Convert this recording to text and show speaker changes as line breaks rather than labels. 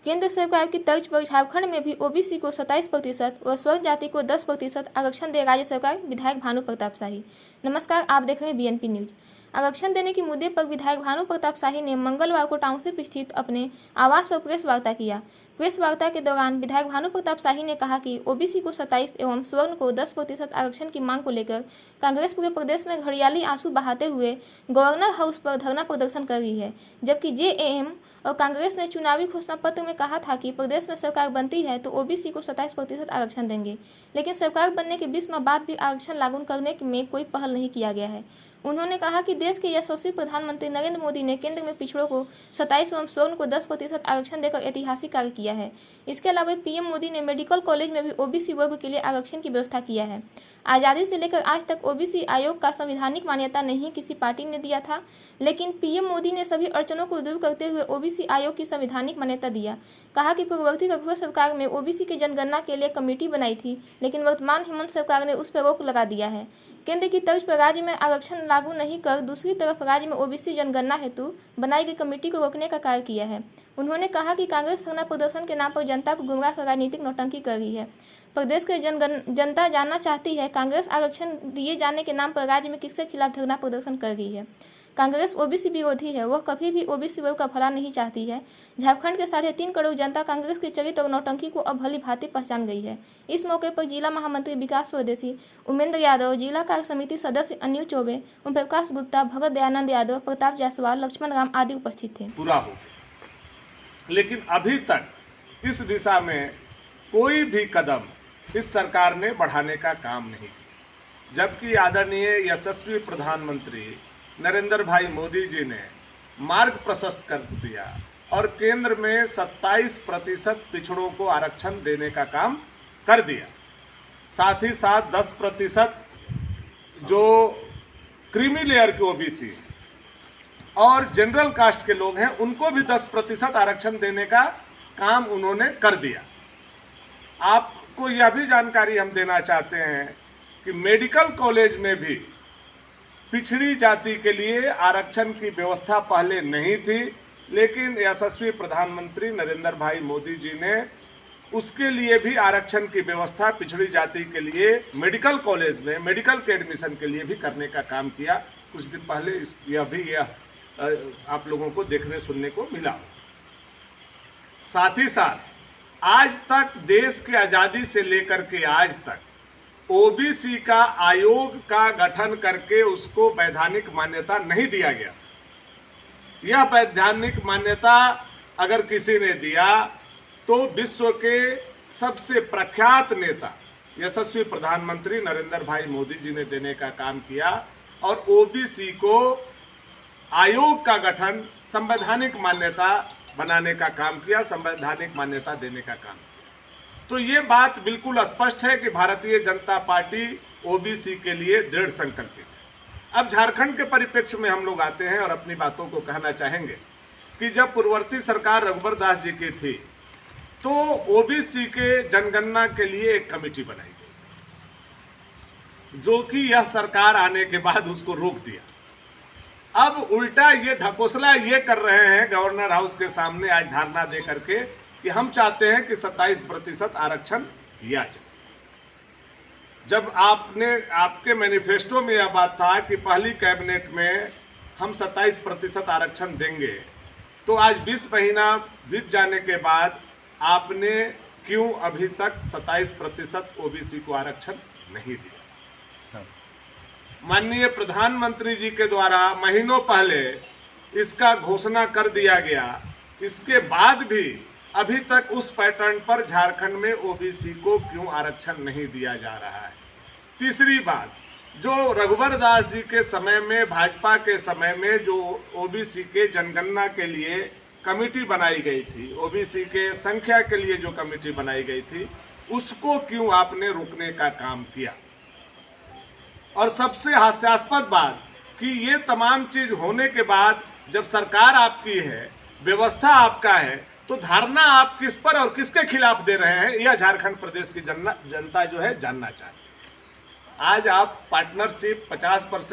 केंद्र सरकार की तर्ज पर झारखंड में भी ओबीसी को 27% व स्वर्ण जाति को 10% आरक्षण दे राज्य सरकार, विधायक भानु प्रताप शाही। नमस्कार, आप देख रहे हैं बीएनपी न्यूज। आरक्षण देने के मुद्दे पर विधायक भानु प्रताप शाही ने मंगलवार को टाउनशिप स्थित अपने आवास पर प्रेस वार्ता किया। प्रेस वार्ता के दौरान विधायक भानु प्रताप शाही ने कहा कि ओबीसी को 27 एवं स्वर्ण को 10% आरक्षण की मांग को लेकर कांग्रेस पूरे प्रदेश में घड़ियाली आंसू बहाते हुए गवर्नर हाउस पर धरना प्रदर्शन कर रही है, जबकि जेएएम और कांग्रेस ने चुनावी घोषणा पत्र में कहा था कि प्रदेश में सरकार बनती है तो ओबीसी को 27% आरक्षण देंगे, लेकिन सरकार बनने के 20 माह बाद भी आरक्षण लागू करने में कोई पहल नहीं किया गया है। उन्होंने कहा कि देश के यशस्वी प्रधानमंत्री नरेंद्र मोदी ने केंद्र में पिछड़ों को 27 एवं स्वर्ण को 10% आरक्षण देकर ऐतिहासिक कार्य किया है। इसके अलावा पीएम मोदी ने मेडिकल कॉलेज में भी ओबीसी वर्ग के लिए आरक्षण की व्यवस्था किया है। आज़ादी से लेकर आज तक ओबीसी आयोग का संवैधानिक मान्यता नहीं किसी पार्टी ने दिया था, लेकिन पीएम मोदी ने सभी अड़चनों को दूर करते हुए ओबीसी आयोग की संवैधानिक मान्यता दिया। कहा कि पूर्ववर्ती कांग्रेस सरकार में ओबीसी की जनगणना के लिए कमेटी बनाई थी, लेकिन वर्तमान हेमंत सरकार ने उस पर रोक लगा दिया है। केंद्र की तर्ज पर राज्य में आरक्षण लागू नहीं कर दूसरी तरफ राज्य में ओबीसी जनगणना हेतु बनाई गई कमेटी को रोकने का कार्य किया है। उन्होंने कहा कि कांग्रेस धरना प्रदर्शन के नाम पर जनता को गुमराह कर राजनीतिक नौटंकी कर रही है। प्रदेश की जनता जानना चाहती है कांग्रेस आरक्षण दिए जाने के नाम पर राज्य में किसके खिलाफ धरना प्रदर्शन कर रही है। कांग्रेस ओबीसी विरोधी है, वह कभी भी ओबीसी वर्ग का भला नहीं चाहती है। झारखंड के 3.5 करोड़ जनता कांग्रेस के चरित्र और नौटंकी को अब भली भांति पहचान गई है। इस मौके पर जिला महामंत्री विकास स्वदेशी, उमेंद्र यादव, जिला कार्य समिति सदस्य अनिल चौबे, ओम प्रकाश गुप्ता, भगत दयानंद यादव, प्रताप जायसवाल, लक्ष्मण राम आदि उपस्थित थे।
पूरा हो, लेकिन अभी तक इस दिशा में कोई भी कदम इस सरकार ने बढ़ाने का काम नहीं किया, जबकि आदरणीय यशस्वी प्रधानमंत्री नरेंद्र भाई मोदी जी ने मार्ग प्रशस्त कर दिया और केंद्र में 27% पिछड़ों को आरक्षण देने का काम कर दिया। साथ ही साथ 10% जो क्रीमी लेयर के ओबीसी और जनरल कास्ट के लोग हैं उनको भी 10% आरक्षण देने का काम उन्होंने कर दिया। आपको यह भी जानकारी हम देना चाहते हैं कि मेडिकल कॉलेज में भी पिछड़ी जाति के लिए आरक्षण की व्यवस्था पहले नहीं थी, लेकिन यशस्वी प्रधानमंत्री नरेंद्र भाई मोदी जी ने उसके लिए भी आरक्षण की व्यवस्था पिछड़ी जाति के लिए मेडिकल कॉलेज में मेडिकल के एडमिशन के लिए भी करने का काम किया। कुछ दिन पहले यह आप लोगों को देखने सुनने को मिला। साथ ही साथ आज तक देश की आज़ादी से लेकर के आज तक ओबीसी का आयोग का गठन करके उसको वैधानिक मान्यता नहीं दिया गया। यह वैधानिक मान्यता अगर किसी ने दिया तो विश्व के सबसे प्रख्यात नेता यशस्वी प्रधानमंत्री नरेंद्र भाई मोदी जी ने देने का काम किया और ओबीसी को आयोग का गठन संवैधानिक मान्यता बनाने का काम किया, संवैधानिक मान्यता देने का काम। तो ये बात बिल्कुल स्पष्ट है कि भारतीय जनता पार्टी ओबीसी के लिए दृढ़ संकल्पित है। अब झारखंड के परिप्रेक्ष्य में हम लोग आते हैं और अपनी बातों को कहना चाहेंगे कि जब पूर्ववर्ती सरकार रघुवर दास जी की थी तो ओबीसी के जनगणना के लिए एक कमेटी बनाई गई, जो कि यह सरकार आने के बाद उसको रोक दिया। अब उल्टा ये ढकोसला ये कर रहे हैं गवर्नर हाउस के सामने आज धरना दे करके कि हम चाहते हैं कि 27% आरक्षण दिया जाए। जब आपके मैनिफेस्टो में यह बात था कि पहली कैबिनेट में हम 27% आरक्षण देंगे, तो आज 20 महीना बीत जाने के बाद आपने क्यों अभी तक 27% ओबीसी को आरक्षण नहीं दिया? माननीय प्रधानमंत्री जी के द्वारा महीनों पहले इसका घोषणा कर दिया गया, इसके बाद भी अभी तक उस पैटर्न पर झारखंड में ओबीसी को क्यों आरक्षण नहीं दिया जा रहा है? तीसरी बात, जो रघुवर दास जी के समय में भाजपा के समय में जो ओबीसी के जनगणना के लिए कमेटी बनाई गई थी, ओबीसी के संख्या के लिए जो कमेटी बनाई गई थी, उसको क्यों आपने रोकने का काम किया? और सबसे हास्यास्पद बात कि ये तमाम चीज होने के बाद जब सरकार आपकी है, व्यवस्था आपका है, तो धारणा आप किस पर और किसके खिलाफ दे रहे हैं, यह झारखंड प्रदेश की जनता जो है जानना चाहती है। आज आप पार्टनरशिप 50%